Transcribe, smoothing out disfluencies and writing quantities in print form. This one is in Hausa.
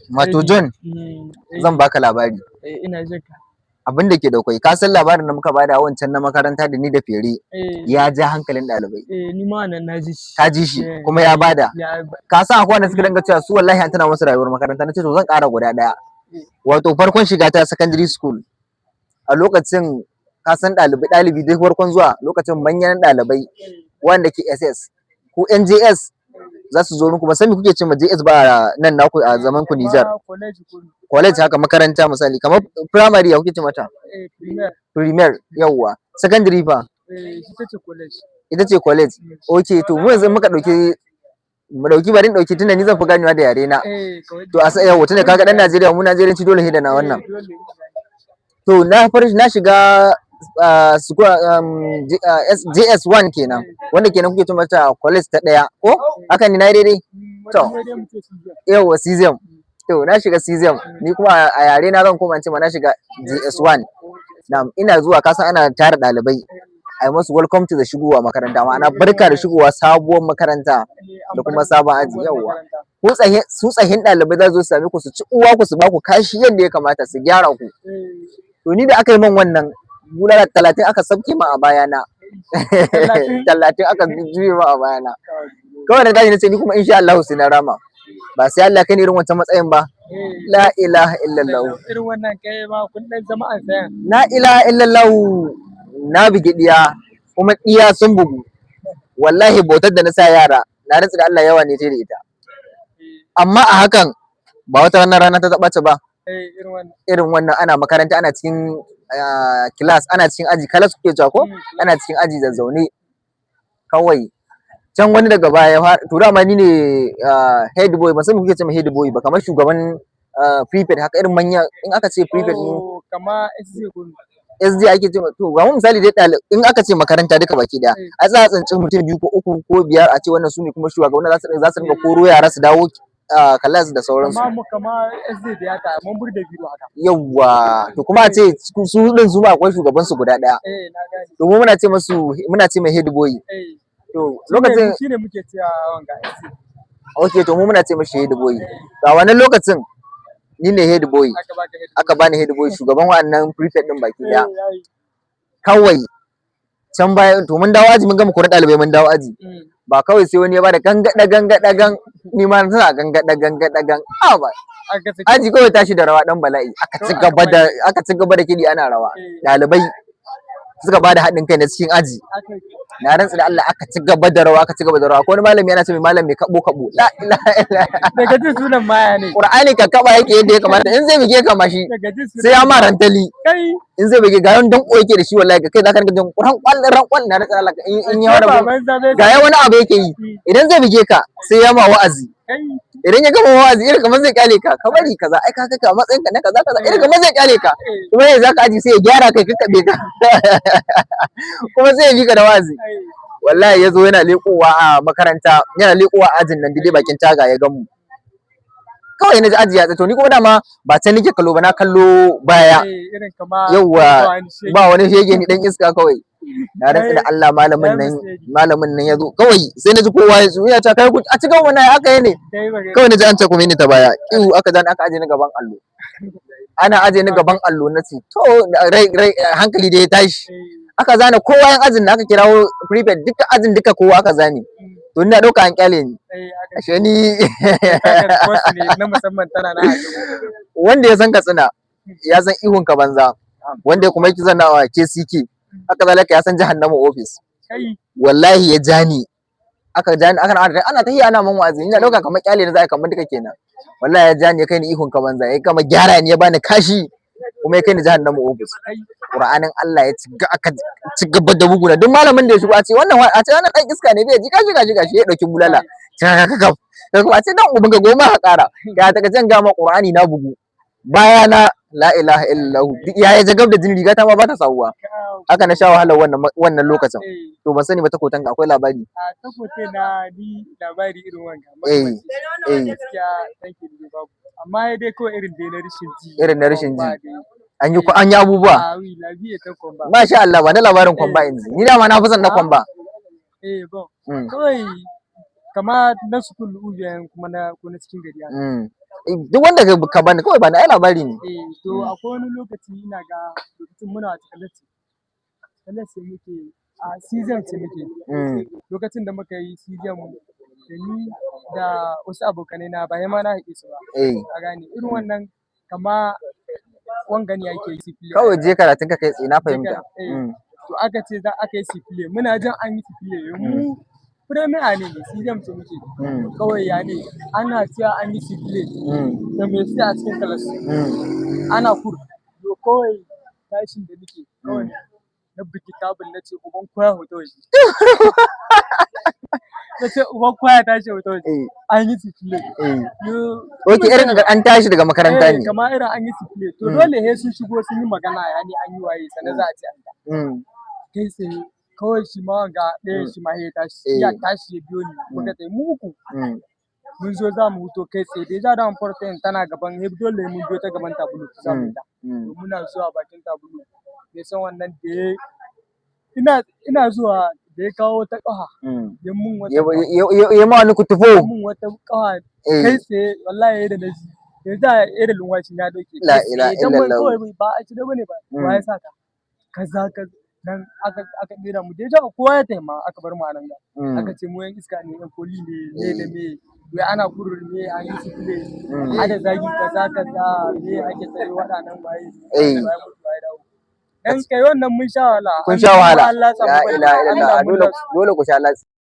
Wato John, zan baka labari. Ina jin ka. Abin da ke da kwai, ka san labarin da muka bada wancan na makaranta da ni da Fere ya ja hankalin ɗalibai. Ni ma nan na ji shi. Ka ji shi kuma ya bada. Ka san akwai wanda suka dinga cewa su wallahi an tana musu rayuwar makaranta, na ce to zan ƙara guda ɗaya. Wato farkon shiga ta secondary school a lokacin ka san ɗalibi dai farkon zuwa lokacin manyan ɗalibai wanda ke SS ko NJS za su zo muku, ba san me kuke ce ma JS ba nan naku a zaman ku Niger. College haka makaranta misali kamar primary ya kuke ce mata? Premier yawwa. Secondary fa? Ita ce college. Okay, to mu yanzu muka dauki bari in dauki tunda ni zan fi ganewa da yare na. To a sai yawo tunda kaga dan Najeriya mu Najeriyanci dole he da na wannan. To na shiga JS1 kenan wanda kenan kuke ce mata college ta daya ko haka ne na daidai? To yawa CZM. To na shiga CZM ni kuma a yare na zan koma in ce ma na shiga JS1. Ina zuwa kasan ana tara ɗalibai ai musu welcome to the shigowa makaranta, ma'ana barka da shigowa sabuwar makaranta da kuma sabon aji. Yawa su tsahin ɗalibai za su same ku su ci uwa ku su ba ku kashi yadda ya kamata su gyara ku. To ni da aka yi min wannan bulala 30 aka sabke ma a bayana 30 aka juye ma a bayana. Kawai da tashi na ce ni kuma insha Allah sai na rama, ba sai Allah kai ni irin wancan matsayin ba. La ilaha illallah. Irin wannan kai ma kun dan jama'a sayan. La ilaha illallah. Na bigi diya kuma diya sun bugu. Wallahi bautar da na sa yara na rantsi da Allah yawa ne ta da ita. Amma a hakan ba wata rana ta taɓa ba. Irin wannan ana makaranta ana cikin class ana cikin aji kalas kuke cewa ko ana cikin aji da zaune kawai can wani daga baya to dama ni ne head boy, ba san me kuke ce ma head boy ba, kamar shugaban prefect haka irin manya in aka ce prefect ne kamar SD ake ce to ga mu misali dai in aka ce makaranta duka baki daya a za a tsinci mutum 2 ko 3 ko 5 a ce wannan su ne kuma shugaban za su dinga koro yara su dawo kalas da sauransu. Kama SD da haka mun burde biro haka. Yawwa to kuma a ce su din su ba akwai shugaban su guda daya. Na gani. To mu muna ce mai head boy. To lokacin shine muke cewa wanga SD. Okay, to mu muna ce mashi head boy. A wannan lokacin ni ne head boy. Aka bani head boy shugaban wannan prefect din baki daya. Kawai can baya to mun dawo aji mun gama kore ɗalibai mun dawo aji. Ba kawai sai wani ya bada gangada gan ni ma tana gangada gan ba aji kawai tashi da rawa dan bala'i aka ci gaba da kidi ana rawa, ɗalibai suka bada haɗin kai na cikin aji. Na rantsi da Allah aka ci gaba da rawa ko wani malami yana ce mai malam mai kabo la ilaha illa daga jin sunan maya ne Qur'ani ka kaba yake yadda ya kamata, in zai bige ka mashi sai ya ma rantali, in zai bige ga yawan danko yake da shi wallahi kai zaka rinka jin ran kwal na rantsi Allah in ya wani ga wani abu yake yi, idan zai bige ka sai ya ma wa'azi, idan ya gama wa'azi irin kamar zai kyale ka bari kaza ai ka a matsayin ka na kaza irin kamar zai kyale ka kuma yanzu zaka aji sai ya gyara kai ka kabe ka kuma sai ya bi ka da wa'azi. Wallahi yazo yana lekowa a makaranta yana lekowa a ajin nan dai bakin taga ya gamu kawai na ji aji ya tsato ni kuma dama ba ta nake kallo ba na kallo baya. Yawwa ba wani shege ni dan iska kawai na rantsi da Allah malamin nan yazo kawai sai na ji kowa ya ta kai a cikin wannan aka yi ne kawai na ji an ce kuma ni ta baya aka aje ni gaban allo, ana aje ni gaban allo na ce to rai hankali da ya tashi aka zane kowa yan ajin da aka kirawo prefect duka ajin duka kowa aka zane to ina dauka an kyale ni ashe ni na musamman tana na wanda ya san Katsina ya san ihun ka banza, wanda kuma yake zannawa KCK haka zalika ya san jahannama office. Wallahi ya jani ana tahiya ana man wa'azi ina dauka kamar kyale ne za a kamar duka kenan. Wallahi ya jani ya kai ni ihun ka banza ya kama gyara ni ya bani kashi kuma ya kai ni jahannama office. Qur'anin Allah ya ci gaba da buguna duk malamin da ya shigo a ce wannan dan iska ne bai ji gashi ya dauki bulala kuma a ce dan ubin ga goma ha kara ga ta gajen ga ma Qur'ani na bugu baya na la ilaha illallah ya jagab da jin riga ta ma ba ta sawuwa haka na sha wahalar wannan lokacin. To ban sani ba ta kotan ga akwai labari ta kote na ni labari irin wannan gaskiya thank you babu amma dai kawai irin na rashin ji an yi abubuwa masha Allah ba na labarin kwamba yanzu ni dama na fi son na kwamba kawai kama na school ubiyan kuma na cikin gari duk wanda ka bani kawai bani ai labari ne. To akwai wani lokaci ina ga lokacin muna kallace muke a season ce muke lokacin da muka yi season da ni da wasu abokanai na bayan ma na haƙe su ba a gane irin wannan kama wangani ake yi sifile kawai je karatun ka kai tsaye na fahimta. To aka ce za aka yi sifile muna jin an yi sifile mu premier ne season ce muke kawai ya ne ana cewa an yi sifile da mai sai a cikin kalas ana kur to kawai tashin da nake kawai na biki tabin na ce uban koya hoto shi na ce uban koya tashi hoto shi an yi sifile ok irin an tashi daga makaranta ne kamar irin an yi sifile to dole he sun shigo sun yi magana ya ne an yi waye sannan za a ce an ta kai tsaye kawai shi ma ga ɗaya shi ma ya tashi ya biyo ni muka tsaye mu uku mun zo za mu huto kai tsaye dai za da amfarta tana gaban he dole mun biyo ta gaban tabulu za mu ta muna zuwa bakin tabulu bai san wannan da ina zuwa da ya kawo wata ƙafa ya mun wata ya ma wani kutufo mun wata ƙafa kai tsaye wallahi da naji ya da irin lunwaci na doke la ilaha illallah ba a ci da bane ba ba ya saka kaza nan aka dira mu deja kowa ya taima aka bar mu a nan ga aka ce mu yan iska ne yan poli ne da me wai ana kurur ne an yi sifile ada zagi kaza me ake tsaye waɗannan baye dan kai wannan mun sha wahala kun sha wahala la ilaha illallah dole ku sha wahala